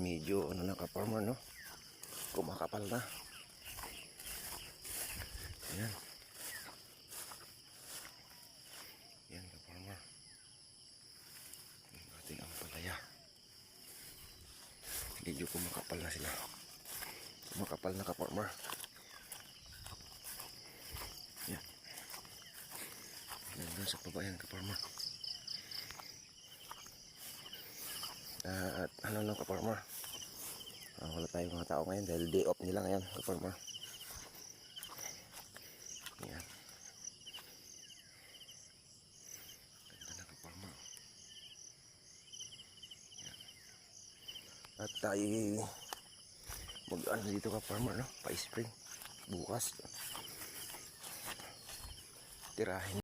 medyo ano na ka-farmer, no? Kumakapal na. Ayan. Ayan ka-farmer. Yung ating ampalaya. Medyo kumakapal na sila. Kumakapal na ka-farmer. Ayan. Ayan sa baba yan ka-farmer. At ano lang ka-farmer, wala tayong mga tao ngayon dahil day off nila ngayon ka-farmer. Ayan. Ganda na ka-farmer. Ayan. At tayo mag-ano dito ka-farmer, no? Pa-spring bukas tirahin